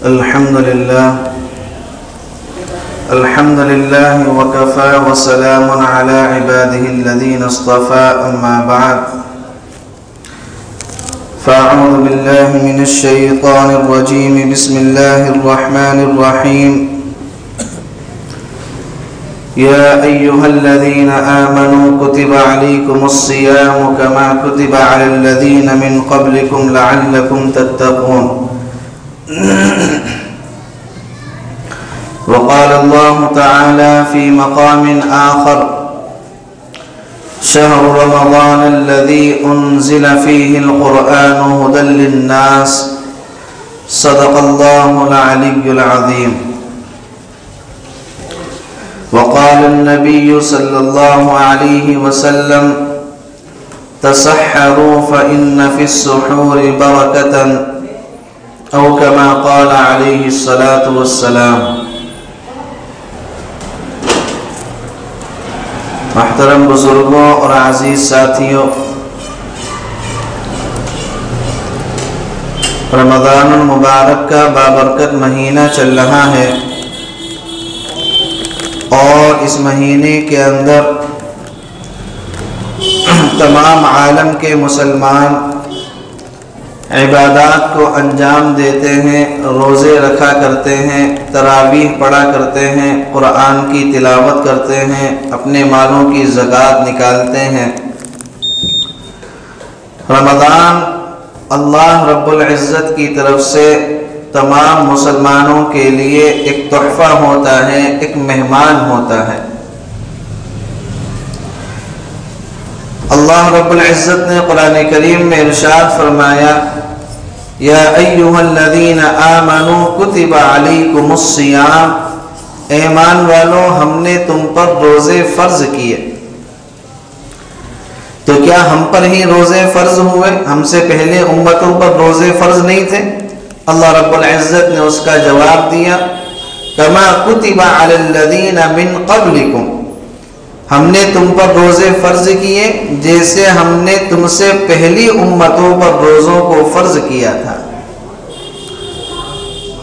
الحمد لله وكفى وسلام على عباده الذين اصطفى أما بعد فأعوذ بالله من الشيطان الرجيم بسم الله الرحمن الرحيم يا أيها الذين آمنوا كتب عليكم الصيام كما كتب على الذين من قبلكم لعلكم تتقون وقال الله تعالى في مقام آخر شهر رمضان الذي أنزل فيه القرآن هدى للناس صدق الله العلي العظيم وقال النبي صلى الله عليه وسلم تسحروا فإن في السحور بركة أو كما قال عليه الصلاة والسلام۔ محترم بزرگوں اور عزیز ساتھیوں، رمضان المبارک کا بابرکت مہینہ چل رہا ہے اور اس مہینے کے اندر تمام عالم کے مسلمان عبادات کو انجام دیتے ہیں، روزے رکھا کرتے ہیں، تراویح پڑھا کرتے ہیں، قرآن کی تلاوت کرتے ہیں، اپنے مالوں کی زکوٰۃ نکالتے ہیں۔ رمضان اللہ رب العزت کی طرف سے تمام مسلمانوں کے لیے ایک تحفہ ہوتا ہے، ایک مہمان ہوتا ہے۔ اللہ رب العزت نے قرآن کریم میں ارشاد فرمایا یا ایھا الذین آمنوا کتب علیکم الصیام، ایمان والو ہم نے تم پر روزے فرض کیے۔ تو کیا ہم پر ہی روزے فرض ہوئے؟ ہم سے پہلے امتوں پر روزے فرض نہیں تھے؟ اللہ رب العزت نے اس کا جواب دیا کما کتب علی الذین من قبلکم، ہم نے تم پر روزے فرض کیے جیسے ہم نے تم سے پہلی امتوں پر روزوں کو فرض کیا تھا۔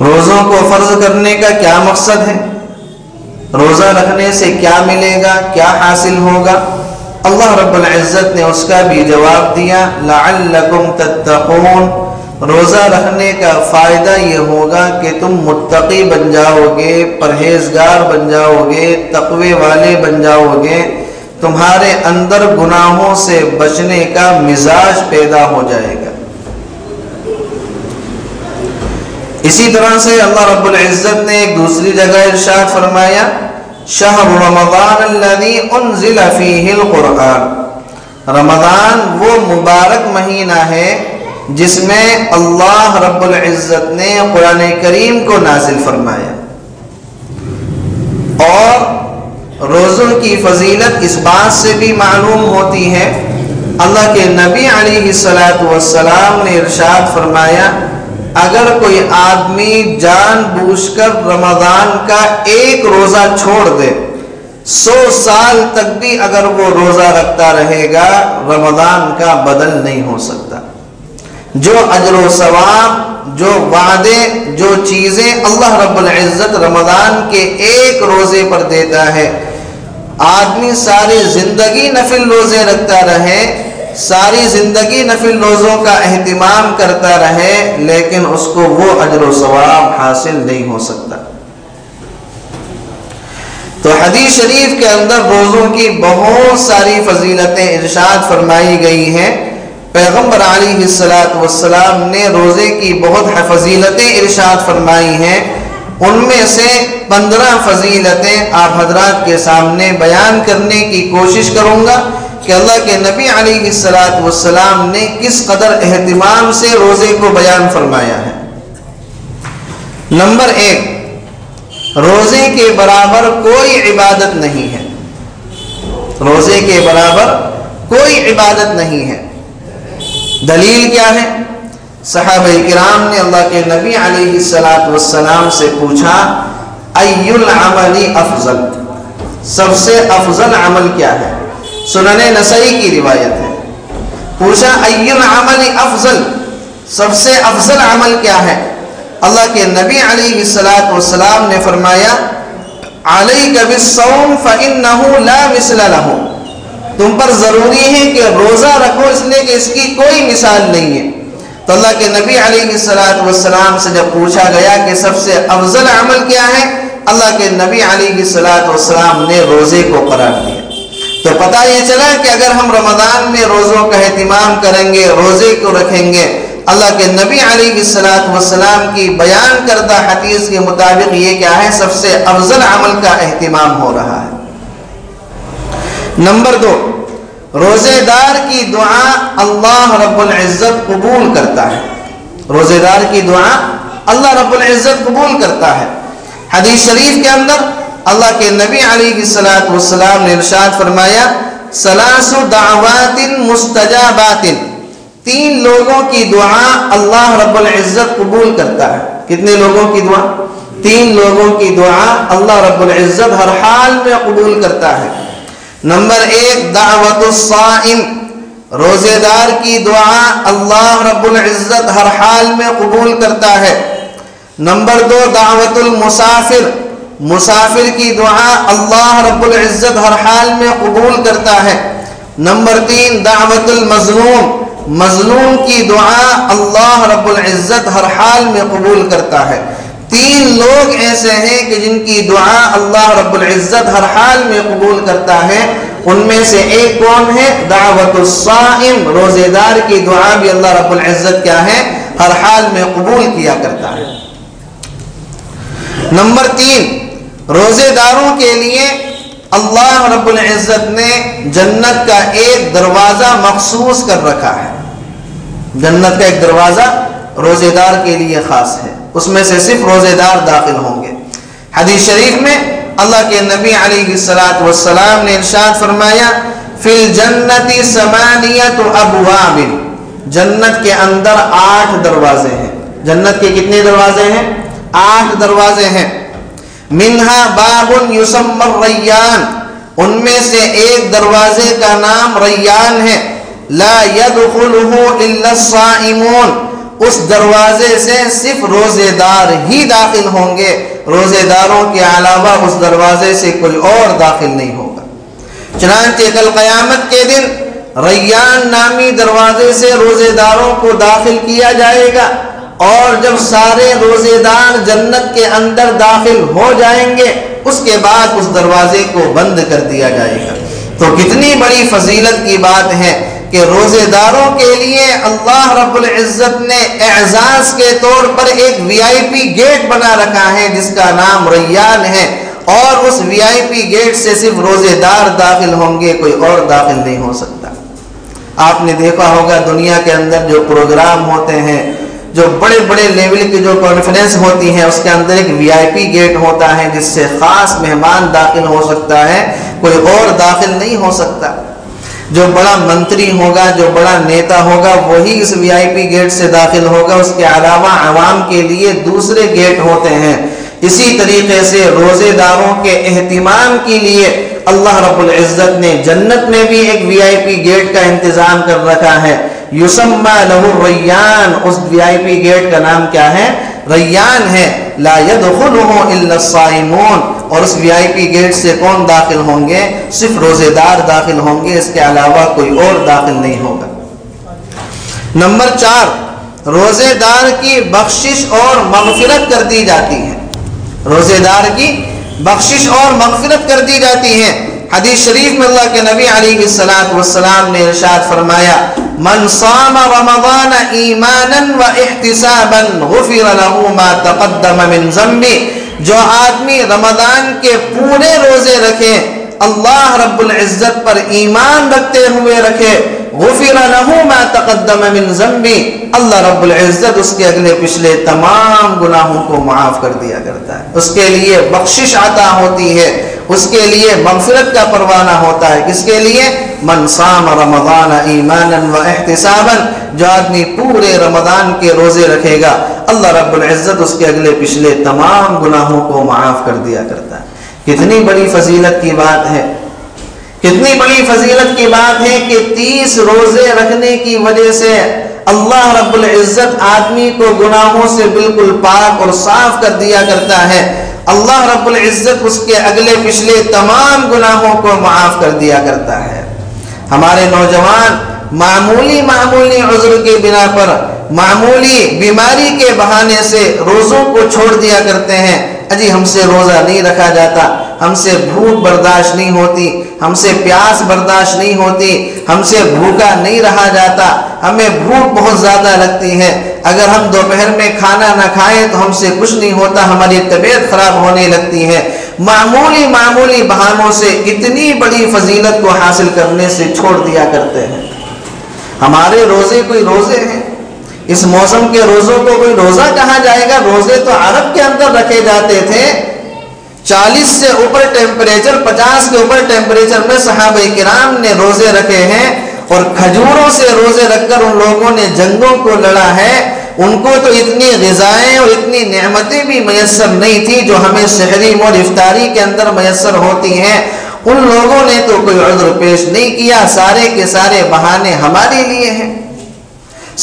روزوں کو فرض کرنے کا کیا مقصد ہے؟ روزہ رکھنے سے کیا ملے گا، کیا حاصل ہوگا؟ اللہ رب العزت نے اس کا بھی جواب دیا لعلکم تتقون، روزہ رکھنے کا فائدہ یہ ہوگا کہ تم متقی بن جاؤ گے، پرہیزگار بن جاؤ گے، تقوی والے بن جاؤ گے، تمہارے اندر گناہوں سے بچنے کا مزاج پیدا ہو جائے گا۔ اسی طرح سے اللہ رب العزت نے ایک دوسری جگہ ارشاد فرمایا شہر رمضان الذی انزل فیہ القرآن، رمضان وہ مبارک مہینہ ہے جس میں اللہ رب العزت نے قرآن کریم کو نازل فرمایا۔ اور روزوں کی فضیلت اس بات سے بھی معلوم ہوتی ہے، اللہ کے نبی علیہ السلام نے ارشاد فرمایا اگر کوئی آدمی جان بوجھ کر رمضان کا ایک روزہ چھوڑ دے، 100 سال تک بھی اگر وہ روزہ رکھتا رہے گا رمضان کا بدل نہیں ہو سکتا۔ جو اجر و ثواب، جو وعدے، جو چیزیں اللہ رب العزت رمضان کے ایک روزے پر دیتا ہے، آدمی ساری زندگی نفل روزے رکھتا رہے، ساری زندگی نفل روزوں کا اہتمام کرتا رہے، لیکن اس کو وہ اجر و ثواب حاصل نہیں ہو سکتا۔ تو حدیث شریف کے اندر روزوں کی بہت ساری فضیلتیں ارشاد فرمائی گئی ہیں۔ پیغمبر علیہ السلام نے روزے کی بہت فضیلتیں ارشاد فرمائی ہیں، ان میں سے 15 فضیلتیں آپ حضرات کے سامنے بیان کرنے کی کوشش کروں گا کہ اللہ کے نبی علیہ السلام نے کس قدر اہتمام سے روزے کو بیان فرمایا ہے۔ نمبر 1، روزے کے برابر کوئی عبادت نہیں ہے۔ روزے کے برابر کوئی عبادت نہیں ہے۔ دلیل کیا ہے؟ صحابہ کرام نے اللہ کے نبی علیہ السلام سے پوچھا ای العمل افضل، سب سے افضل عمل کیا ہے؟ سنن نسائی کی روایت ہے۔ پوچھا ای العمل افضل، سب سے افضل عمل کیا ہے؟ اللہ کے نبی علیہ السلام نے فرمایا علیک بالصوم فإنہ لا مثل لہ، تم پر ضروری ہے کہ روزہ رکھو اس لیے کہ اس کی کوئی مثال نہیں ہے۔ تو اللہ کے نبی علیہ السلام سے جب پوچھا گیا کہ سب سے افضل عمل کیا ہے، اللہ کے نبی علیہ السلام نے روزے کو قرار دیا۔ تو پتہ یہ چلا کہ اگر ہم رمضان میں روزوں کا اہتمام کریں گے، روزے کو رکھیں گے، اللہ کے نبی علیہ السلام کی بیان کردہ حدیث کے مطابق یہ کیا ہے، سب سے افضل عمل کا اہتمام ہو رہا ہے۔ نمبر 2، روزے دار کی دعا اللہ رب العزت قبول کرتا ہے۔ روزے دار کی دعا اللہ رب العزت قبول کرتا ہے۔ حدیث شریف کے اندر اللہ کے نبی علیہ السلام نے ارشاد فرمایا ثلاث دعوات مستجابات، 3 لوگوں کی دعا اللہ رب العزت قبول کرتا ہے۔ کتنے لوگوں کی دعا؟ 3 لوگوں کی دعا اللہ رب العزت ہر حال میں قبول کرتا ہے۔ نمبر 1 دعوت الصائم، روزے دار کی دعا اللہ رب العزت ہر حال میں قبول کرتا ہے۔ نمبر 2 دعوت المسافر، مسافر کی دعا اللہ رب العزت ہر حال میں قبول کرتا ہے۔ نمبر 3 دعوت المظلوم، مظلوم کی دعا اللہ رب العزت ہر حال میں قبول کرتا ہے۔ 3 لوگ ایسے ہیں کہ جن کی دعا اللہ رب العزت ہر حال میں قبول کرتا ہے۔ ان میں سے ایک کون ہے؟ دعوت الصائم، روزے دار کی دعا بھی اللہ رب العزت کیا ہے؟ ہر حال میں قبول کیا کرتا ہے۔ نمبر 3 روزے داروں کے لیے اللہ رب العزت نے جنت کا ایک دروازہ مخصوص کر رکھا ہے۔ جنت کا ایک دروازہ روزے دار کے لیے خاص ہے، اس میں سے صرف روزے دار داخل ہوں گے۔ حدیث شریف میں اللہ کے نبی علیہ السلام نے ارشاد فرمایا فی الجنت 8 ابواب، جنت کے اندر 8 دروازے ہیں۔ جنت کے کتنے دروازے ہیں؟ 8 دروازے ہیں۔ منہا باب یسمی الریان، ان میں سے ایک دروازے کا نام ریان ہے۔ لا يدخلہ الا الصائمون، اس دروازے سے صرف روزے دار ہی داخل ہوں گے، روزے داروں کے علاوہ اس دروازے سے کوئی اور داخل نہیں ہوگا۔ چنانچہ کل قیامت کے دن ریان نامی دروازے سے روزے داروں کو داخل کیا جائے گا، اور جب سارے روزے دار جنت کے اندر داخل ہو جائیں گے اس کے بعد اس دروازے کو بند کر دیا جائے گا۔ تو کتنی بڑی فضیلت کی بات ہے کہ روزے داروں کے لیے اللہ رب العزت نے اعزاز کے طور پر ایک VIP گیٹ بنا رکھا ہے جس کا نام ریان ہے، اور اس VIP گیٹ سے صرف روزے دار داخل ہوں گے، کوئی اور داخل نہیں ہو سکتا۔ آپ نے دیکھا ہوگا دنیا کے اندر جو پروگرام ہوتے ہیں، جو بڑے بڑے لیول کی جو کانفرنس ہوتی ہیں، اس کے اندر ایک VIP گیٹ ہوتا ہے جس سے خاص مہمان داخل ہو سکتا ہے، کوئی اور داخل نہیں ہو سکتا۔ جو بڑا منتری ہوگا، جو بڑا نیتا ہوگا، وہی اس VIP گیٹ سے داخل ہوگا، اس کے علاوہ عوام کے لیے دوسرے گیٹ ہوتے ہیں۔ اسی طریقے سے روزے داروں کے اہتمام کے لیے اللہ رب العزت نے جنت میں بھی ایک VIP گیٹ کا انتظام کر رکھا ہے، یسمی لہ الریان، اس VIP گیٹ کا نام کیا ہے؟ ریان ہے۔ لا يدخلہ الا الصائمون، اور اس VIP گیٹ سے کون داخل ہوں گے؟ صرف روزے دار داخل ہوں گے، اس کے علاوہ کوئی اور داخل نہیں ہوگا۔ نمبر 4 روزے دار کی بخشش اور مغفرت کر دی جاتی ہے۔ روزے دار کی بخشش اور مغفرت کر دی جاتی ہے۔ حدیث شریف میں اللہ کے نبی علیہ السلام نے ارشاد فرمایا من صام رمضان ایمانا و احتسابا غفر له ما تقدم من ذنبه، جو آدمی رمضان کے پورے روزے رکھے، اللہ رب العزت پر ایمان رکھتے ہوئے رکھے، غفر له ما تقدم من ذنبه، اللہ رب العزت اس کے اگلے پچھلے تمام گناہوں کو معاف کر دیا کرتا ہے، اس کے لیے بخشش عطا ہوتی ہے، اس کے لیے مغفرت کا پروانہ ہوتا ہے۔ کس کے لیے؟ من صام رمضان ایمانا و احتسابا، جو آدمی پورے رمضان کے روزے رکھے گا اللہ رب العزت اس کے اگلے پچھلے تمام گناہوں کو معاف کر دیا کرتا ہے۔ کتنی بڑی فضیلت کی بات ہے، کتنی بڑی فضیلت کی بات ہے کہ 30 روزے رکھنے کی وجہ سے اللہ رب العزت آدمی کو گناہوں سے بالکل پاک اور صاف کر دیا کرتا ہے۔ اللہ رب العزت اس کے اگلے پچھلے تمام گناہوں کو معاف کر دیا کرتا ہے۔ ہمارے نوجوان معمولی عذر کی بنا پر، معمولی بیماری کے بہانے سے روزوں کو چھوڑ دیا کرتے ہیں۔ اجی ہم سے روزہ نہیں رکھا جاتا، ہم سے بھوک برداشت نہیں ہوتی، ہم سے پیاس برداشت نہیں ہوتی، ہم سے بھوکا نہیں رہا جاتا، ہمیں بھوک بہت زیادہ لگتی ہے، اگر ہم دوپہر میں کھانا نہ کھائیں تو ہم سے کچھ نہیں ہوتا، ہماری طبیعت خراب ہونے لگتی ہے۔ معمولی بہانوں سے اتنی بڑی فضیلت کو حاصل کرنے سے چھوڑ دیا کرتے ہیں۔ ہمارے روزے کوئی روزے ہیں؟ اس موسم کے روزوں کو کوئی روزہ کہا جائے گا؟ روزے تو عرب کے اندر رکھے جاتے تھے۔ 40 سے اوپر ٹیمپریچر، 50 کے اوپر ٹیمپریچر میں صحابہ کرام نے روزے رکھے ہیں، اور کھجوروں سے روزے رکھ کر ان لوگوں نے جنگوں کو لڑا ہے۔ ان کو تو اتنی غذائیں اور اتنی نعمتیں بھی میسر نہیں تھی جو ہمیں سحری اور افطاری کے اندر میسر ہوتی ہیں۔ ان لوگوں نے تو کوئی عذر پیش نہیں کیا، سارے کے سارے بہانے ہمارے لیے ہیں،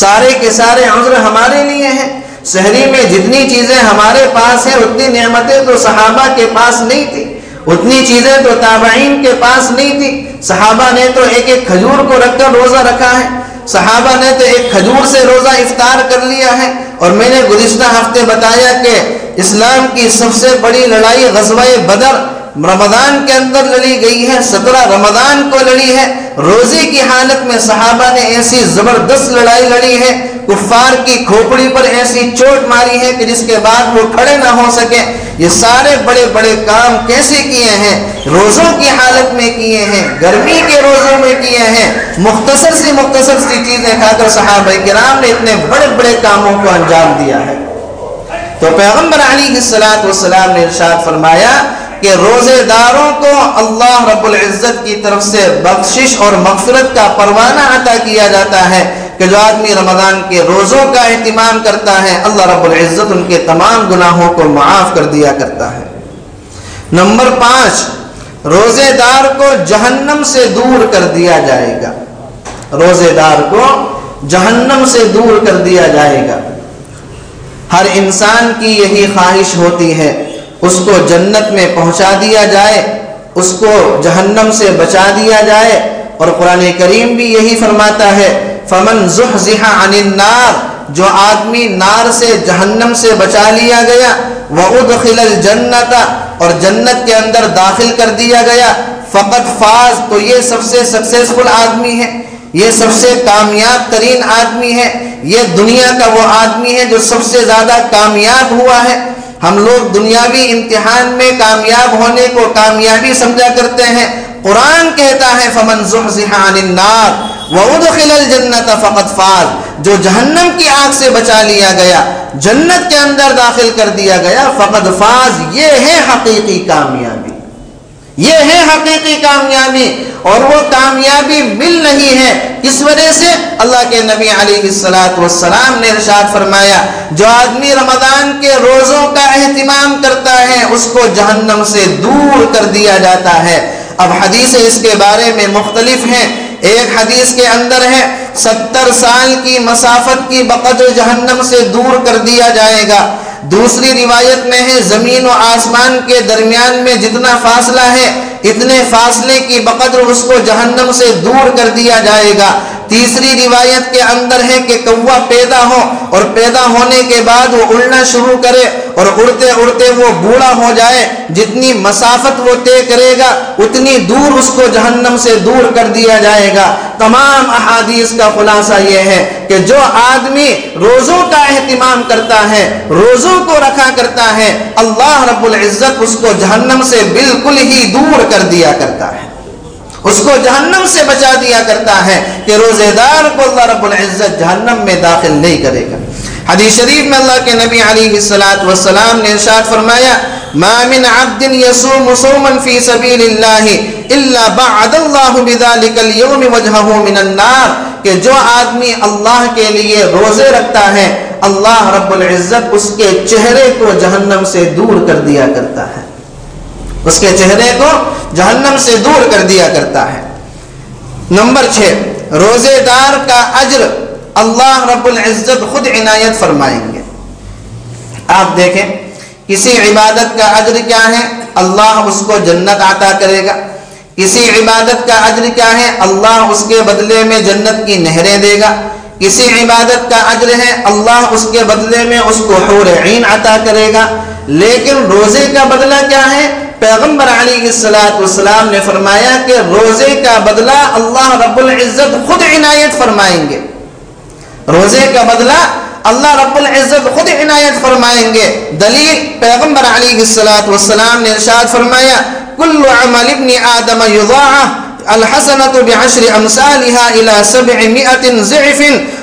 سارے کے سارے عذر ہمارے لیے ہیں۔ سحری میں جتنی چیزیں ہمارے پاس ہیں اتنی نعمتیں تو صحابہ کے پاس نہیں تھی، اتنی چیزیں تو تابعین کے پاس نہیں تھی۔ صحابہ نے تو ایک کھجور کو رکھ کر روزہ رکھا ہے، صحابہ نے تو ایک کھجور سے روزہ افطار کر لیا ہے۔ اور میں نے گزشتہ ہفتے بتایا کہ اسلام کی سب سے بڑی لڑائی غزوہ بدر رمضان کے اندر لڑی گئی ہے، 17 رمضان کو لڑی ہے۔ روزے کی حالت میں صحابہ نے ایسی زبردست لڑائی لڑی ہے، کفار کی کھوپڑی پر ایسی چوٹ ماری ہے کہ جس کے بعد وہ کھڑے نہ ہو سکے۔ یہ سارے بڑے بڑے کام کیسے کیے ہیں؟ روزوں کی حالت میں کیے ہیں، گرمی کے روزوں میں کیے ہیں، مختصر سی چیزیں کھا کر صحابہ کرام نے اتنے بڑے بڑے کاموں کو انجام دیا ہے۔ تو پیغمبر علیہ السلام نے ارشاد فرمایا کہ روزے داروں کو اللہ رب العزت کی طرف سے بخشش اور مغفرت کا پروانہ عطا کیا جاتا ہے، کہ جو آدمی رمضان کے روزوں کا اہتمام کرتا ہے اللہ رب العزت ان کے تمام گناہوں کو معاف کر دیا کرتا ہے۔ نمبر 5، روزے دار کو جہنم سے دور کر دیا جائے گا۔ روزے دار کو جہنم سے دور کر دیا جائے گا۔ ہر انسان کی یہی خواہش ہوتی ہے، اس کو جنت میں پہنچا دیا جائے، اس کو جہنم سے بچا دیا جائے، اور قرآن کریم بھی یہی فرماتا ہے فَمَنْ زُحْزِحَ عَنِ النَّارِ، جو آدمی نار سے جہنم سے بچا لیا گیا، وَأُدْخِلَ الْجَنَّةَ، اور جنت کے اندر داخل کر دیا گیا، فَقَدْ فَاز، تو یہ سب سے سکسیسفل آدمی ہے، یہ سب سے کامیاب ترین آدمی ہے، یہ دنیا کا وہ آدمی ہے جو سب سے زیادہ کامیاب ہوا ہے۔ ہم لوگ دنیاوی امتحان میں کامیاب ہونے کو کامیابی سمجھا کرتے ہیں، قرآن کہتا ہے فَمَنْ زُحْزِحَ عَنِ النَّارِ وَأُدْخِلَ الْجَنَّةَ فَقَدْ فَاز، جو جہنم کی آگ سے بچا لیا گیا، جنت کے اندر داخل کر دیا گیا، فقد فاز، یہ ہے حقیقی کامیابی، یہ ہے حقیقی کامیابی۔ اور وہ کامیابی مل رہی ہے اس وجہ سے اللہ کے نبی علیہ السلام نے ارشاد فرمایا جو آدمی رمضان کے روزوں کا اہتمام کرتا ہے اس کو جہنم سے دور کر دیا جاتا ہے۔ اب حدیث اس کے بارے میں مختلف ہیں۔ ایک حدیث کے اندر ہے 70 سال کی مسافت کی بقدر جہنم سے دور کر دیا جائے گا۔ دوسری روایت میں ہے زمین و آسمان کے درمیان میں جتنا فاصلہ ہے اتنے فاصلے کی بقدر اس کو جہنم سے دور کر دیا جائے گا۔ تیسری روایت کے اندر ہے کہ کوا پیدا ہو اور پیدا ہونے کے بعد وہ اڑنا شروع کرے اور اڑتے اڑتے وہ بوڑھا ہو جائے، جتنی مسافت وہ طے کرے گا اتنی دور اس کو جہنم سے دور کر دیا جائے گا۔ تمام احادیث کا خلاصہ یہ ہے کہ جو آدمی روزوں کا اہتمام کرتا ہے، روزوں کو رکھا کرتا ہے، اللہ رب العزت اس کو جہنم سے بالکل ہی دور کر دیا کرتا ہے، اس کو جہنم سے بچا دیا کرتا ہے کہ روزے دار کو اللہ رب العزت جہنم میں داخل نہیں کرے گا۔ حدیث شریف میں اللہ کے نبی علیہ السلام نے ارشاد فرمایا ما من عبد يصوم صوما في سبيل الله الا بعد الله بذلك اليوم وجهه من النار، کہ جو آدمی اللہ کے لیے روزے رکھتا ہے اللہ رب العزت اس کے چہرے کو جہنم سے دور کر دیا کرتا ہے، اس کے چہرے کو جہنم سے دور کر دیا کرتا ہے۔ نمبر 6، روزے دار کا اجر اللہ رب العزت خود عنایت فرمائیں گے۔ آپ دیکھیں کسی عبادت کا اجر کیا ہے، اللہ اس کو جنت عطا کرے گا۔ کسی عبادت کا اجر کیا ہے، اللہ اس کے بدلے میں جنت کی نہریں دے گا۔ کسی عبادت کا اجر ہے، اللہ اس کے بدلے میں اس کو حور عین عطا کرے گا۔ لیکن روزے کا بدلہ کیا ہے؟ پیغمبر علیہ السلام نے فرمایا کہ روزے کا بدلہ اللہ رب العزت خود عنایت فرمائیں گے۔ روزے کا بدلہ اللہ رب العزت خود عنایت فرمائیں گے۔ دلیل پیغمبر علیہ السلام نے ارشاد فرمایا کل عمل ابن آدم یضاعف الحسنۃ بعشر امثالها الى 700 ضعف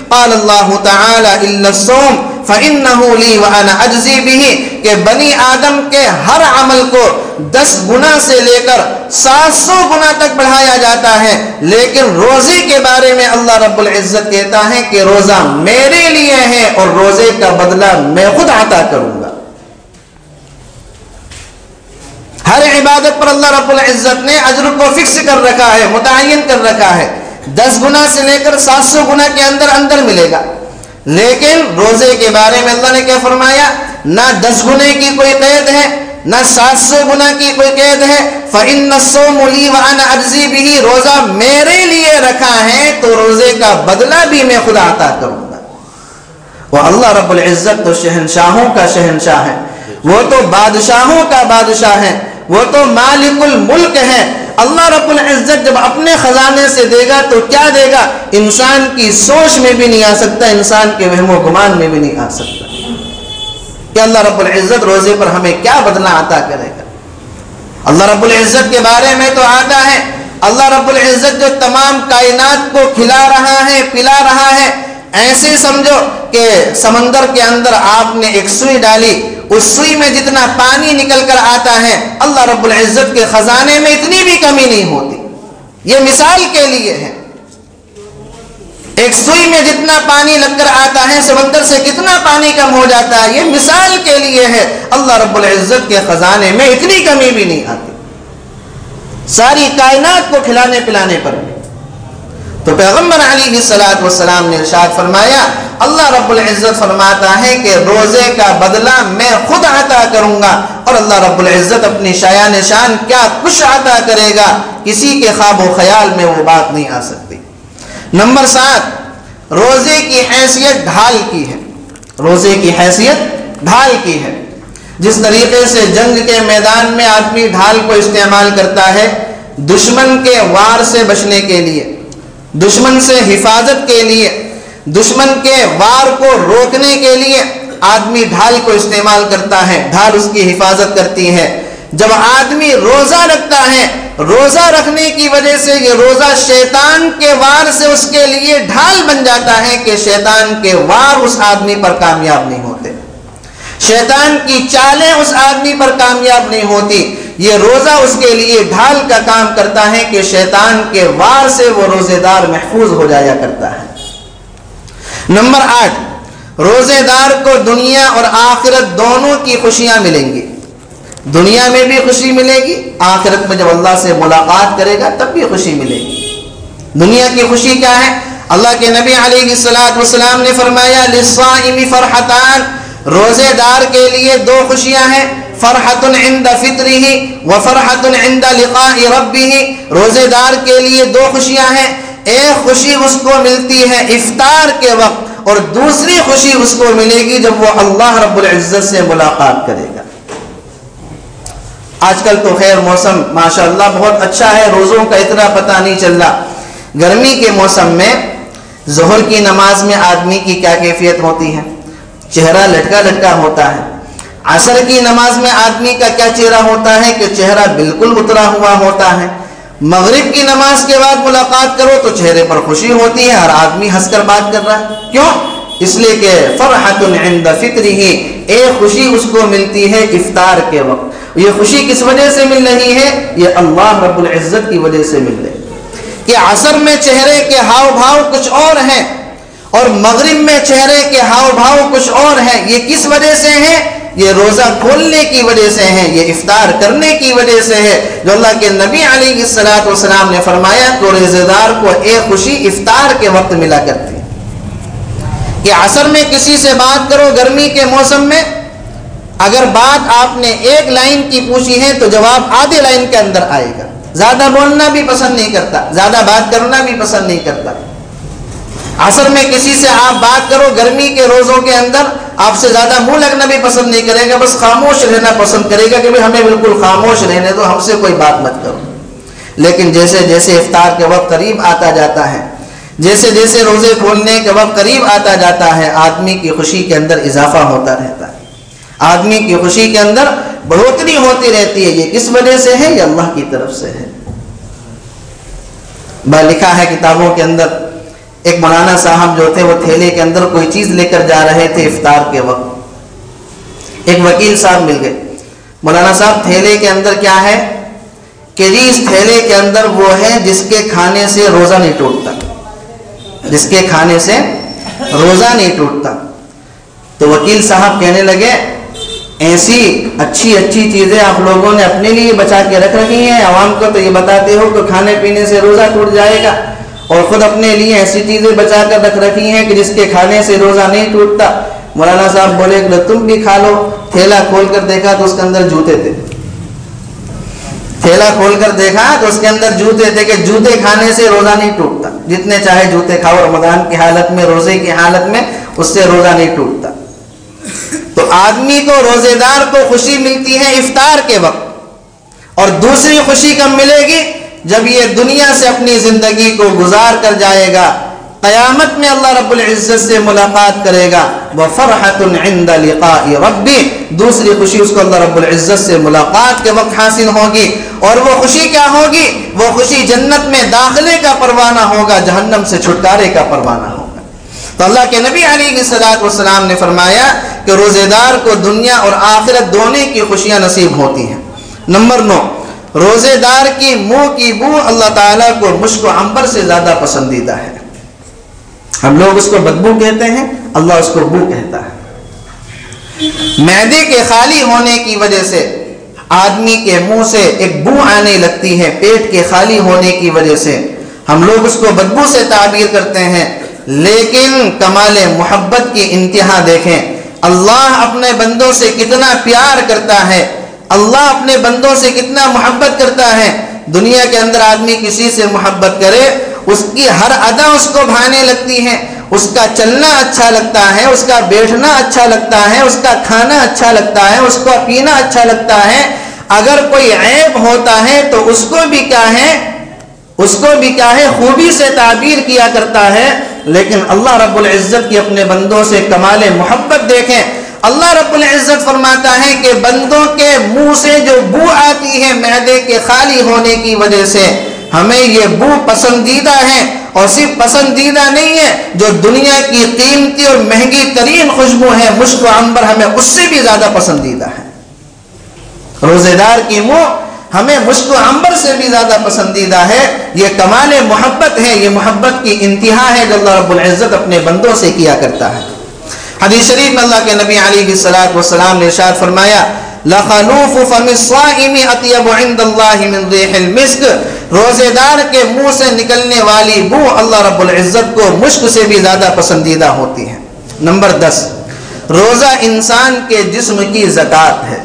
قال اللہ تعالی الا الصوم فانه لی وانا اجزی به، کہ بنی آدم کے ہر عمل کو 10 گنا سے لے کر 700 گنا تک بڑھایا جاتا ہے، لیکن روزے کے بارے میں اللہ رب العزت کہتا ہے کہ روزہ میرے لیے ہے اور روزے کا بدلہ میں خود عطا کروں گا۔ ہر عبادت پر اللہ رب العزت نے اجر کو فکس کر رکھا ہے، متعین کر رکھا ہے، 10 گنا سے لے کر 700 گنا کے اندر ملے گا۔ لیکن روزے کے بارے میں اللہ نے کیا فرمایا؟ نہ 10 گنے کی کوئی قید ہے، نہ 700 گنا کی کوئی قید ہے۔ فَإِنَّ الصَّوْمُ لِي وَأَنَا أَجْزِي بِهِ، روزہ میرے لیے رکھا ہے تو روزے کا بدلہ بھی میں خود عطا کروں گا۔ وہ اللہ رب العزت تو شہنشاہوں کا شہنشاہ ہے، وہ تو بادشاہوں کا بادشاہ ہے، وہ تو مالک الملک ہے۔ اللہ رب العزت جب اپنے خزانے سے دے گا تو کیا دے گا؟ انسان کی سوچ میں بھی نہیں آ سکتا، انسان کے وہم و گمان میں بھی نہیں آ سکتا کہ اللہ رب العزت روزے پر ہمیں کیا بدلہ عطا کرے گا۔ اللہ رب العزت کے بارے میں تو آتا ہے اللہ رب العزت جو تمام کائنات کو کھلا رہا ہے، پلا رہا ہے، ایسے سمجھو کہ سمندر کے اندر آپ نے ایک سوئی ڈالی، اس سوئی میں جتنا پانی نکل کر آتا ہے اللہ رب العزت کے خزانے میں اتنی بھی کمی نہیں ہوتی۔ یہ مثال کے لیے ہے، ایک سوئی میں جتنا پانی لگ کر آتا ہے سمندر سے کتنا پانی کم ہو جاتا ہے، یہ مثال کے لیے ہے۔ اللہ رب العزت کے خزانے میں اتنی کمی بھی نہیں آتی، ساری کائنات کو کھلانے پلانے پر بھی۔ تو پیغمبر علیہ السلام نے ارشاد فرمایا اللہ رب العزت فرماتا ہے کہ روزے کا بدلہ میں خود عطا کروں گا، اور اللہ رب العزت اپنی شایان شان کیا کچھ عطا کرے گا، کسی کے خواب و خیال میں وہ بات نہیں آ سکتی۔ نمبر 7، روزے کی حیثیت ڈھال کی ہے۔ روزے کی حیثیت ڈھال کی ہے۔ جس طریقے سے جنگ کے میدان میں آدمی ڈھال کو استعمال کرتا ہے دشمن کے وار سے بچنے کے لیے، دشمن سے حفاظت کے لیے، دشمن کے وار کو روکنے کے لیے آدمی ڈھال کو استعمال کرتا ہے، ڈھال اس کی حفاظت کرتی ہے۔ جب آدمی روزہ رکھتا ہے، روزہ رکھنے کی وجہ سے یہ روزہ شیطان کے وار سے اس کے لیے ڈھال بن جاتا ہے کہ شیطان کے وار اس آدمی پر کامیاب نہیں ہوتے، شیطان کی چالیں اس آدمی پر کامیاب نہیں ہوتی۔ یہ روزہ اس کے لیے ڈھال کا کام کرتا ہے کہ شیطان کے وار سے وہ روزے دار محفوظ ہو جایا کرتا ہے۔ نمبر 8، روزے دار کو دنیا اور آخرت دونوں کی خوشیاں ملیں گی۔ دنیا میں بھی خوشی ملے گی، آخرت میں جب اللہ سے ملاقات کرے گا تب بھی خوشی ملے گی۔ دنیا کی خوشی کیا ہے؟ اللہ کے نبی علیہ السلام نے فرمایا للصائم فرحتان، روزے دار کے لیے 2 خوشیاں ہیں، فرحۃ عند فطرہ وفرحۃ عند لقاء ربہ۔ روزے دار کے لیے 2 خوشیاں ہیں، ایک خوشی اس کو ملتی ہے افطار کے وقت، اور دوسری خوشی اس کو ملے گی جب وہ اللہ رب العزت سے ملاقات کرے گا۔ آج کل تو خیر موسم ماشاءاللہ بہت اچھا ہے، روزوں کا اتنا پتہ نہیں چل رہا۔ گرمی کے موسم میں ظہر کی نماز میں آدمی کی کیا کیفیت ہوتی ہے؟ چہرہ لٹکا لٹکا ہوتا ہے۔ عصر کی نماز میں آدمی کا کیا چہرہ ہوتا ہے کہ چہرہ بالکل اترا ہوا ہوتا ہے۔ مغرب کی نماز کے بعد ملاقات کرو تو چہرے پر خوشی ہوتی ہے، ہر آدمی ہنس کر بات کر رہا ہے۔ کیوں؟ اس لیے کہ فرحۃ عند فطرہ، ایک خوشی اس کو ملتی ہے افطار کے وقت۔ یہ خوشی کس وجہ سے مل رہی ہے؟ یہ اللہ رب العزت کی وجہ سے مل رہی ہے کہ عصر میں چہرے کے ہاؤ بھاؤ کچھ اور ہیں اور مغرب میں چہرے کے ہاؤ بھاؤ کچھ اور ہیں۔ یہ کس وجہ سے ہے؟ یہ روزہ کھولنے کی وجہ سے ہے، یہ افطار کرنے کی وجہ سے ہے۔ جو اللہ کے نبی علیہ السلام نے فرمایا کہ روزے دار کو ایک خوشی افطار کے وقت ملا کرتی ہے۔ کہ عصر میں کسی سے بات کرو گرمی کے موسم میں، اگر بات آپ نے ایک لائن کی پوچھی ہے تو جواب آدھے لائن کے اندر آئے گا، زیادہ بولنا بھی پسند نہیں کرتا، زیادہ بات کرنا بھی پسند نہیں کرتا۔ عصر میں کسی سے آپ بات کرو گرمی کے روزوں کے اندر، آپ سے زیادہ منہ لگنا بھی پسند نہیں کرے گا، بس خاموش رہنا پسند کرے گا کہ بھئی ہمیں بالکل خاموش رہنے دو، ہم سے کوئی بات مت کرو۔ لیکن جیسے جیسے افطار کے وقت قریب آتا جاتا ہے، جیسے جیسے روزے کھولنے کے وقت قریب آتا جاتا ہے، آدمی کی خوشی کے اندر اضافہ ہوتا رہتا ہے، آدمی کی خوشی کے اندر بڑھوتری ہوتی رہتی ہے۔ یہ کس وجہ سے ہے؟ یہ اللہ کی طرف سے ہے۔ لکھا ہے کتابوں کے اندر، ایک مولانا صاحب جو تھے وہ تھیلے کے اندر کوئی چیز لے کر جا رہے تھے افطار کے وقت، ایک وکیل صاحب مل گئے۔ مولانا صاحب تھیلے کے اندر کیا ہے کہ جی اس تھیلے کے اندر وہ ہے جس کے کھانے سے روزہ نہیں ٹوٹتا، جس کے کھانے سے روزہ نہیں ٹوٹتا۔ تو وکیل صاحب کہنے لگے ایسی اچھی اچھی چیزیں آپ لوگوں نے اپنے لیے بچا کے رکھ رکھی ہیں، عوام کو تو یہ بتاتے ہو کہ کھانے پینے سے روزہ ٹوٹ جائے گا، اور خود اپنے لیے ایسی چیزیں بچا کر رکھ رکھی ہیں کہ جس کے کھانے سے روزہ نہیں ٹوٹتا۔ مولانا صاحب بولے کہ تم بھی کھا لو۔ تھیلا کھول کر دیکھا تو اس کے اندر جوتے تھے، تھیلا کھول کر دیکھا تو اس کے اندر جوتے تھے کہ جوتے کھانے سے روزہ نہیں ٹوٹتا، جتنے چاہے جوتے کھاؤ رمضان کی حالت میں، روزے کی حالت میں، اس سے روزہ نہیں ٹوٹتا۔ تو آدمی کو، روزے دار کو خوشی ملتی ہے افطار کے وقت، اور دوسری خوشی کب ملے گی؟ جب یہ دنیا سے اپنی زندگی کو گزار کر جائے گا، قیامت میں اللہ رب العزت سے ملاقات کرے گا۔ وَفَرْحَةٌ عِنْدَ لِقَاءِ رَبِّ، دوسری خوشی اس کو اللہ رب العزت سے ملاقات کے وقت حاصل ہوگی، اور وہ خوشی کیا ہوگی؟ وہ خوشی جنت میں داخلے کا پروانہ ہوگا، جہنم سے چھٹکارے کا پروانہ ہوگا۔ تو اللہ کے نبی علیہ الصلوۃ والسلام نے فرمایا کہ روزے دار کو دنیا اور آخرت دونوں کی خوشیاں نصیب ہوتی ہیں۔ نمبر 9، روزے دار کی منہ کی بو اللہ تعالیٰ کو مشک و عنبر سے زیادہ پسندیدہ ہے۔ ہم لوگ اس کو بدبو کہتے ہیں، اللہ اس کو بو کہتا ہے۔ معدے کے خالی ہونے کی وجہ سے آدمی کے منہ سے ایک بو آنے لگتی ہے، پیٹ کے خالی ہونے کی وجہ سے ہم لوگ اس کو بدبو سے تعبیر کرتے ہیں، لیکن کمال محبت کی انتہا دیکھیں۔ اللہ اپنے بندوں سے کتنا پیار کرتا ہے، اللہ اپنے بندوں سے کتنا محبت کرتا ہے۔ دنیا کے اندر آدمی کسی سے محبت کرے، اس کی ہر ادا اس کو بھانے لگتی ہے، اس کا چلنا اچھا لگتا ہے، اس کا بیٹھنا اچھا لگتا ہے، اس کا کھانا اچھا لگتا ہے، اس کا پینا اچھا لگتا ہے۔ اگر کوئی عیب ہوتا ہے تو اس کو بھی کیا ہے خوبی سے تعبیر کیا کرتا ہے۔ لیکن اللہ رب العزت کی اپنے بندوں سے کمال محبت دیکھیں۔ اللہ رب العزت فرماتا ہے کہ بندوں کے منہ سے جو بو آتی ہے معدے کے خالی ہونے کی وجہ سے، ہمیں یہ بو پسندیدہ ہے، اور صرف پسندیدہ نہیں ہے، جو دنیا کی قیمتی اور مہنگی ترین خوشبو ہے مشک و عنبر، ہمیں اس سے بھی زیادہ پسندیدہ ہے۔ روزے دار کی منہ ہمیں مشک و عنبر سے بھی زیادہ پسندیدہ ہے۔ یہ کمال محبت ہے، یہ محبت کی انتہا ہے جو اللہ رب العزت اپنے بندوں سے کیا کرتا ہے۔ حدیث شریف میں اللہ کے نبی علیہ الصلوۃ والسلام نے ارشاد فرمایا لَخَلُوفُ فَمِ الصَّائِمِ أَطْيَبُ عِنْدَ اللَّهِ مِنْ رِيحِ الْمِسْكِ، روزے دار کے منہ سے نکلنے والی بو اللہ رب العزت کو مشک سے بھی زیادہ پسندیدہ ہوتی ہے۔ نمبر 10، روزہ انسان کے جسم کی زکوٰۃ ہے۔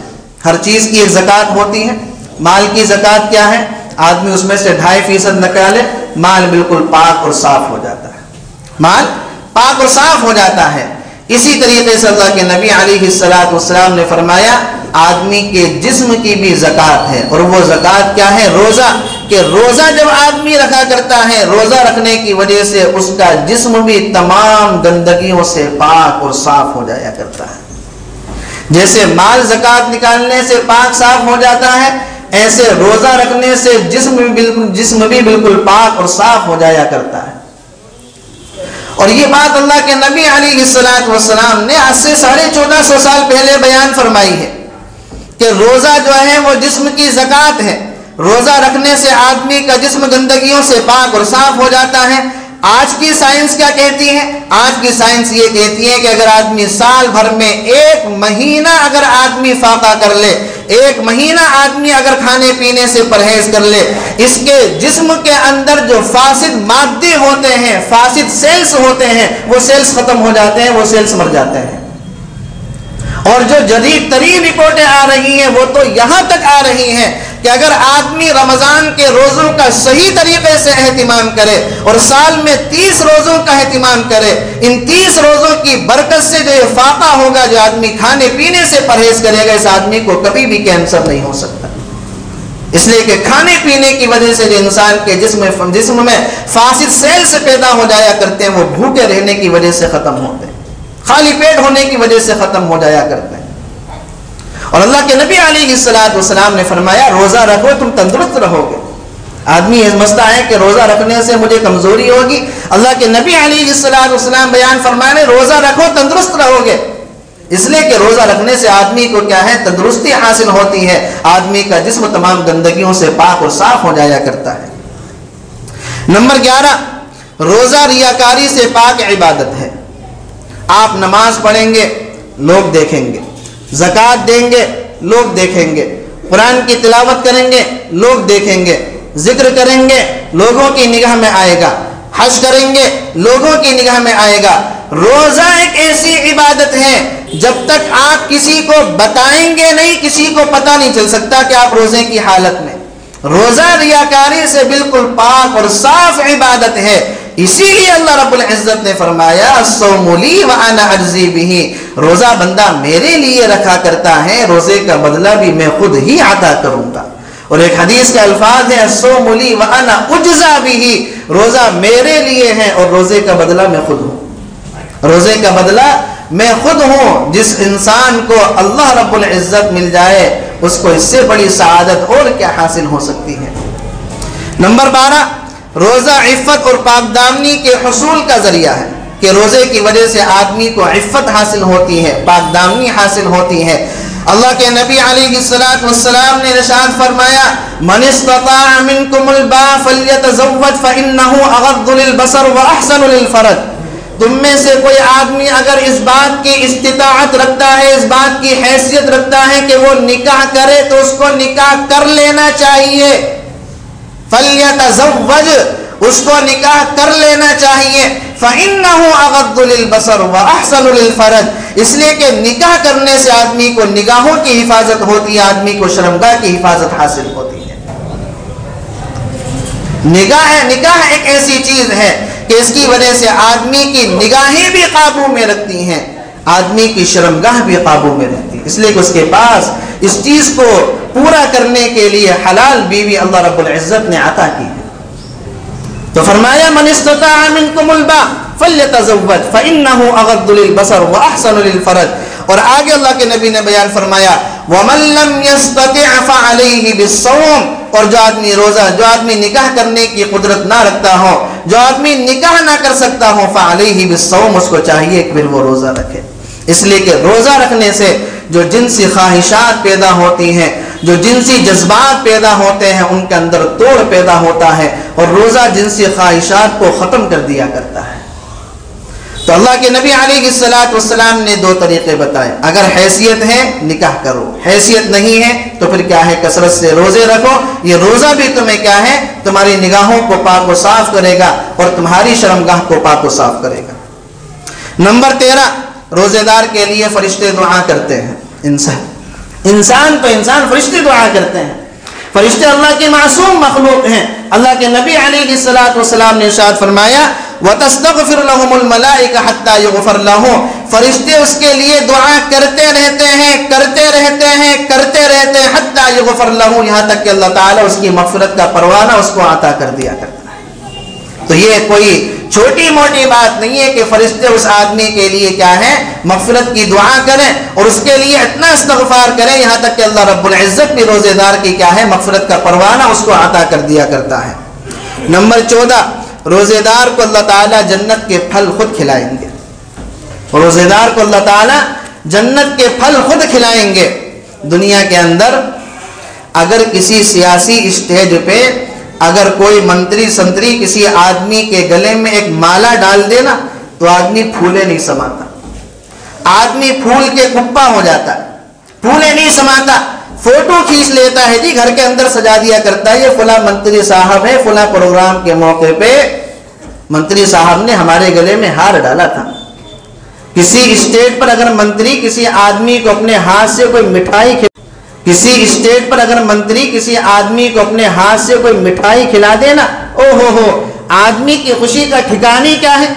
ہر چیز کی ایک زکوٰۃ ہوتی ہے۔ مال کی زکوٰۃ کیا ہے؟ آدمی اس میں سے 2.5% نکالے، مال بالکل پاک اور صاف ہو جاتا ہے، مال پاک اور صاف ہو جاتا ہے۔ اسی طریقے سے اللہ کے نبی علیہ الصلوۃ والسلام نے فرمایا آدمی کے جسم کی بھی زکوٰۃ ہے، اور وہ زکوٰۃ کیا ہے؟ روزہ، کہ روزہ جب آدمی رکھا کرتا ہے، روزہ رکھنے کی وجہ سے اس کا جسم بھی تمام گندگیوں سے پاک اور صاف ہو جایا کرتا ہے۔ جیسے مال زکوٰۃ نکالنے سے پاک صاف ہو جاتا ہے، ایسے روزہ رکھنے سے جسم بھی بالکل پاک اور صاف ہو جایا کرتا ہے۔ اور یہ بات اللہ کے نبی علیہ الصلوۃ والسلام نے آج سے 1450 سال پہلے بیان فرمائی ہے کہ روزہ جو ہے وہ جسم کی زکوٰۃ ہے۔ روزہ رکھنے سے آدمی کا جسم گندگیوں سے پاک اور صاف ہو جاتا ہے۔ آج کی سائنس کیا کہتی ہے؟ آج کی سائنس یہ کہتی ہے کہ اگر آدمی سال بھر میں 1 مہینہ اگر آدمی فاقہ کر لے، 1 مہینہ آدمی اگر کھانے پینے سے پرہیز کر لے، اس کے جسم کے اندر جو فاسد مادے ہوتے ہیں، فاسد سیلز ہوتے ہیں، وہ سیلز ختم ہو جاتے ہیں، وہ سیلز مر جاتے ہیں۔ اور جو جدید ترین رپورٹیں آ رہی ہیں وہ تو یہاں تک آ رہی ہیں کہ اگر آدمی رمضان کے روزوں کا صحیح طریقے سے اہتمام کرے اور سال میں 30 روزوں کا اہتمام کرے، ان 30 روزوں کی برکت سے جو یہ فاقہ ہوگا، جو آدمی کھانے پینے سے پرہیز کرے گا، اس آدمی کو کبھی بھی کینسر نہیں ہو سکتا۔ اس لیے کہ کھانے پینے کی وجہ سے جو انسان کے جسم میں فاسد سیلز پیدا ہو جایا کرتے ہیں، وہ بھوکے رہنے کی وجہ سے ختم ہوتے ہیں، خالی پیٹ ہونے کی وجہ سے ختم ہو جایا کرتے ہیں۔ اور اللہ کے نبی علیہ السلام نے فرمایا روزہ رکھو تم تندرست رہو گے۔ آدمی سمجھتا ہے کہ روزہ رکھنے سے مجھے کمزوری ہوگی، اللہ کے نبی علیہ السلام بیان فرمانے روزہ رکھو تندرست رہو گے، اس لیے کہ روزہ رکھنے سے آدمی کو کیا ہے؟ تندرستی حاصل ہوتی ہے، آدمی کا جسم تمام گندگیوں سے پاک اور صاف ہو جایا کرتا ہے۔ نمبر 11، روزہ ریاکاری سے پاک عبادت ہے۔ آپ نماز پڑھیں گے لوگ دیکھیں گے، زکوٰۃ دیں گے لوگ دیکھیں گے، قرآن کی تلاوت کریں گے لوگ دیکھیں گے، ذکر کریں گے لوگوں کی نگاہ میں آئے گا، حج کریں گے لوگوں کی نگاہ میں آئے گا۔ روزہ ایک ایسی عبادت ہے جب تک آپ کسی کو بتائیں گے نہیں، کسی کو پتہ نہیں چل سکتا کہ آپ روزے کی حالت میں۔ روزہ ریاکاری سے بالکل پاک اور صاف عبادت ہے، اسی لیے اللہ رب العزت نے فرمایا الصوم لی وانا اجزی بہ، روزہ بندہ میرے لیے رکھا کرتا ہے، روزے کا بدلہ بھی میں خود ہی عطا کروں گا۔ اور ایک حدیث کے الفاظ ہیں الصوم لی وانا اجزا بہ، روزہ میرے لیے ہے اور روزے کا بدلہ میں خود ہوں، روزے کا بدلہ میں خود ہوں۔ جس انسان کو اللہ رب العزت مل جائے اس کو اس سے بڑی سعادت اور کیا حاصل ہو سکتی ہے۔ نمبر 12، روزہ عفت اور پاک دامنی کے حصول کا ذریعہ ہے، کہ روزے کی وجہ سے آدمی کو عفت حاصل ہوتی ہے، پاک دامنی حاصل ہوتی ہے۔ اللہ کے نبی علیہ السلام نے ارشاد فرمایا من استطاع منکم الباء فلیتزوج فإنہ اغض للبصر واحسن للفرج، تم میں سے کوئی آدمی اگر اس بات کی استطاعت رکھتا ہے، اس بات کی حیثیت رکھتا ہے کہ وہ نکاح کرے تو اس کو نکاح کر لینا چاہیے، فَلْيَتَزَوَّجْ، اس کو نکاح کر لینا چاہیے، فَإِنَّهُ أَغَضُّ لِلْبَصَرِ وَأَحْسَنُ لِلْفَرْجِ، اس لیے کہ نکاح کرنے سے آدمی کو نگاہوں کی حفاظت ہوتی ہے، آدمی کو شرمگاہ کی حفاظت حاصل ہوتی ہے۔ نکاح ایک ایسی چیز ہے کہ اس کی وجہ سے آدمی کی نگاہیں بھی قابو میں رکھتی ہیں، آدمی کی شرمگاہ بھی قابو میں رہتی ہے، اس لیے کہ اس کے پاس اس چیز کو پورا کرنے کے لیے حلال بیوی اللہ رب العزت نے عطا کی ہے۔ تو فرمایا من استطاع منکم الباء فلیتزوج فإنہ اغض للبصر واحسن للفرج، اور آگے اللہ کے نبی نے بیان فرمایا ومن لم يستطع فعلیہ بالصوم، اور جو آدمی نکاح کرنے کی قدرت نہ رکھتا ہو، جو آدمی نکاح نہ کر سکتا ہو، فعلیہ بالصوم، اس کو چاہیے کہ پھر وہ روزہ رکھے، اس لیے کہ روزہ رکھنے سے جو جنسی خواہشات پیدا ہوتی ہیں، جو جنسی جذبات پیدا ہوتے ہیں، ان کے اندر توڑ پیدا ہوتا ہے، اور روزہ جنسی خواہشات کو ختم کر دیا کرتا ہے۔ تو اللہ کے نبی علیہ السلام نے 2 طریقے بتائے، اگر حیثیت ہے نکاح کرو، حیثیت نہیں ہے تو پھر کیا ہے کثرت سے روزے رکھو، یہ روزہ بھی تمہیں کیا ہے تمہاری نگاہوں کو پاک و صاف کرے گا اور تمہاری شرمگاہ کو پاک و صاف کرے گا۔ نمبر 13، روزے دار کے لیے فرشتے دعا کرتے ہیں، انسان فرشتے دعا کرتے ہیں، فرشتے اللہ کے معصوم مخلوق ہیں۔ اللہ کے نبی علیہ السلام نے ارشاد فرمایا وَتَسْتَغْفِرُ لَهُمُ الْمَلَائِكَةُ حَتَّى يُغْفَرَ لَهُمْ، فرشتے اس کے لیے دعا کرتے رہتے ہیں حَتَّى يُغْفَرَ لَهُ، یہاں تک کہ اللہ تعالیٰ اس کی مغفرت کا پروانہ اس کو عطا کر دیا کرتا ہے۔ تو یہ کوئی چھوٹی موٹی بات نہیں ہے کہ فرشتے اس آدمی کے لیے کیا ہے مغفرت کی دعا کریں اور اس کے لیے اتنا استغفار کریں، یہاں تک کہ اللہ رب العزت بھی روزے دار کی کیا ہے مغفرت کا پروانہ اس کو عطا کر دیا کرتا ہے۔ نمبر 14، روزے دار کو اللہ تعالیٰ جنت کے پھل خود کھلائیں گے، روزے دار کو اللہ تعالیٰ جنت کے پھل خود کھلائیں گے۔ دنیا کے اندر اگر کسی سیاسی اسٹیج پہ اگر کوئی منتری سنتری کسی آدمی کے گلے میں ایک مالا ڈال دے نا تو آدمی پھولے نہیں سماتا، آدمی پھول کے کپا ہو جاتا ہے، پھولے نہیں سماتا، فوٹو کھینچ لیتا ہے، جی گھر کے اندر سجا دیا کرتا ہے، یہ فلاں منتری صاحب ہے، فلاں پروگرام کے موقع پہ منتری صاحب نے ہمارے گلے میں ہار ڈالا تھا۔ کسی اسٹیٹ پر اگر منتری کسی آدمی کو اپنے ہاتھ سے کوئی مٹھائی کسی اسٹیٹ پر اگر منتری کسی آدمی کو اپنے ہاتھ سے کوئی مٹھائی کھلا دے نا، او ہو آدمی کی خوشی کا ٹھکانے کیا ہے،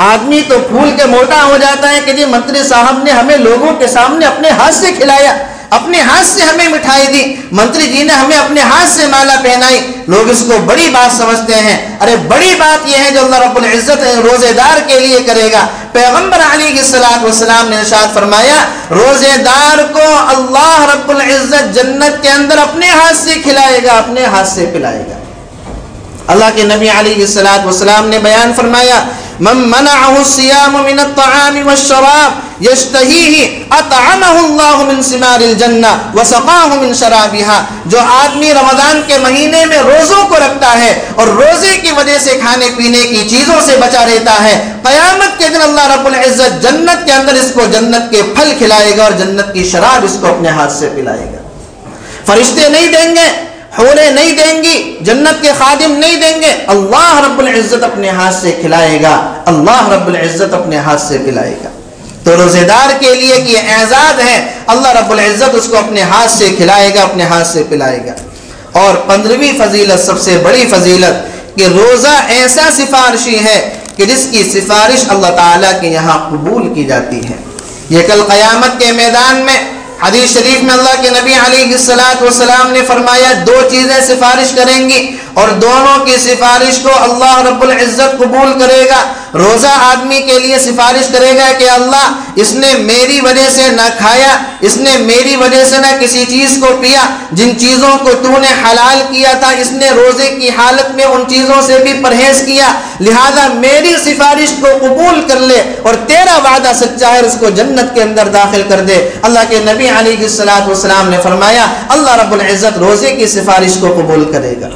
آدمی تو پھول کے موٹا ہو جاتا ہے کہ جی منتری صاحب نے ہمیں لوگوں کے سامنے اپنے ہاتھ سے کھلایا، اپنے ہاتھ سے ہمیں مٹھائی دی، منتری جی نے ہمیں اپنے ہاتھ سے مالا پہنائی، لوگ اس کو بڑی بات سمجھتے ہیں۔ ارے بڑی بات یہ ہے جو اللہ رب العزت روزے دار کے لیے کرے گا۔ پیغمبر علیہ السلام نے ارشاد فرمایا روزے دار کو اللہ رب العزت جنت کے اندر اپنے ہاتھ سے کھلائے گا، اپنے ہاتھ سے پلائے گا۔ اللہ کے نبی علیہ السلام نے بیان فرمایا من منعه الصيام من الطعام والشراب يشتهيه اطعمه الله من ثمار الجنة وسقاه من شرابها، جو آدمی رمضان کے مہینے میں روزوں کو رکھتا ہے اور روزے کی وجہ سے کھانے پینے کی چیزوں سے بچا رہتا ہے، قیامت کے دن اللہ رب العزت جنت کے اندر اس کو جنت کے پھل کھلائے گا اور جنت کی شراب اس کو اپنے ہاتھ سے پلائے گا۔ فرشتے نہیں دیں گے، حوریں نہیں دیں گی، جنت کے خادم نہیں دیں گے، اللہ رب العزت اپنے ہاتھ سے کھلائے گا، اللہ رب العزت اپنے ہاتھ سے پلائے گا۔ تو روزے دار کے لیے کہ یہ اعزاز ہے، اللہ رب العزت اس کو اپنے ہاتھ سے کھلائے گا، اپنے ہاتھ سے پلائے گا۔ اور 15ویں فضیلت، سب سے بڑی فضیلت کہ روزہ ایسا سفارشی ہے کہ جس کی سفارش اللہ تعالیٰ کے یہاں قبول کی جاتی ہے۔ یہ کل قیامت کے میدان میں حدیث شریف میں اللہ کے نبی علیہ السلام نے فرمایا دو چیزیں سفارش کریں گی اور دونوں کی سفارش کو اللہ رب العزت قبول کرے گا۔ روزہ آدمی کے لیے سفارش کرے گا کہ اللہ اس نے میری وجہ سے نہ کھایا، اس نے میری وجہ سے نہ کسی چیز کو پیا، جن چیزوں کو تو نے حلال کیا تھا اس نے روزے کی حالت میں ان چیزوں سے بھی پرہیز کیا، لہذا میری سفارش کو قبول کر لے اور تیرا وعدہ سچا ہے، اس کو جنت کے اندر داخل کر دے۔ اللہ کے نبی علیہ السلام نے فرمایا اللہ رب العزت روزے کی سفارش کو قبول کرے گا۔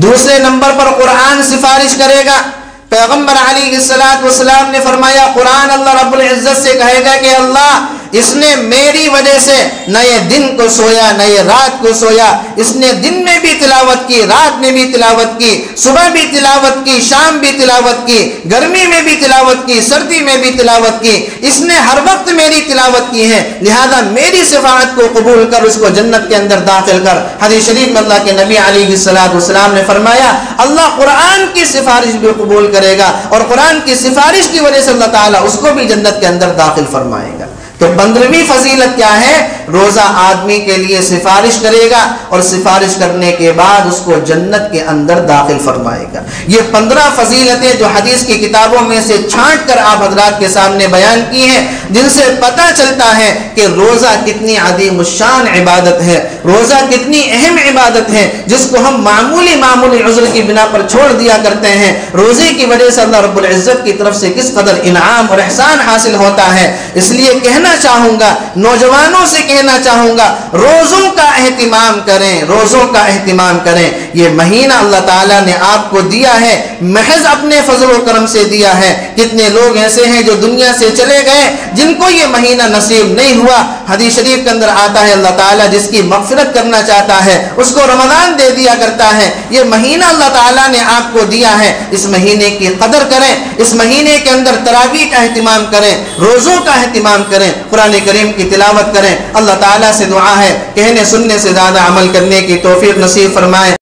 دوسرے نمبر پر قرآن سفارش کرے گا۔ پیغمبر علیہ السلام نے فرمایا قرآن اللہ رب العزت سے کہے گا کہ اللہ اس نے میری وجہ سے نہ یہ دن کو سویا نہ یہ رات کو سویا، اس نے دن میں بھی تلاوت کی، رات میں بھی تلاوت کی، صبح بھی تلاوت کی، شام بھی تلاوت کی، گرمی میں بھی تلاوت کی، سردی میں بھی تلاوت کی، اس نے ہر وقت میری تلاوت کی ہے، لہذا میری شفاعت کو قبول کر اس کو جنت کے اندر داخل کر۔ حدیث شریف میں اللہ کے نبی علیہ السلام نے فرمایا اللہ قرآن کی سفارش بھی قبول کرے گا اور قرآن کی سفارش کی وجہ سے اللہ تعالیٰ اس کو بھی جنت کے اندر داخل فرمائے گا۔ تو 15ویں فضیلت کیا ہے؟ روزہ آدمی کے لیے سفارش کرے گا اور سفارش کرنے کے بعد اس کو جنت کے اندر داخل فرمائے گا۔ یہ 15 فضیلتیں جو حدیث کی کتابوں میں سے چھانٹ کر آپ حضرات کے سامنے بیان کی ہیں، جن سے پتہ چلتا ہے کہ روزہ کتنی عظیم الشان عبادت ہے، روزہ کتنی اہم عبادت ہے، جس کو ہم معمولی عذر کی بنا پر چھوڑ دیا کرتے ہیں۔ روزے کی وجہ سے اللہ رب العزت کی طرف سے کس قدر انعام اور احسان حاصل ہوتا ہے۔ اس لیے کہنا چاہوں گا، نوجوانوں سے کہنا چاہوں گا روزوں کا اہتمام کریں، روزوں کا اہتمام کریں۔ یہ مہینہ اللہ تعالیٰ نے آپ کو دیا ہے، محض اپنے فضل و کرم سے دیا ہے۔ کتنے لوگ ایسے ہیں جو دنیا سے چلے گئے جن کو یہ مہینہ نصیب نہیں ہوا۔ حدیث شریف کے اندر آتا ہے اللہ تعالیٰ جس کی مغفرت کرنا چاہتا ہے اس کو رمضان دے دیا کرتا ہے۔ یہ مہینہ اللہ تعالیٰ نے آپ کو دیا ہے، اس مہینے کی قدر کریں، اس مہینے کے اندر تراویح کا اہتمام کریں، روزوں کا اہتمام کریں، قرآن کریم کی تلاوت کریں۔ اللہ تعالیٰ سے دعا ہے کہنے سننے سے زیادہ عمل کرنے کی توفیق نصیب فرمائے۔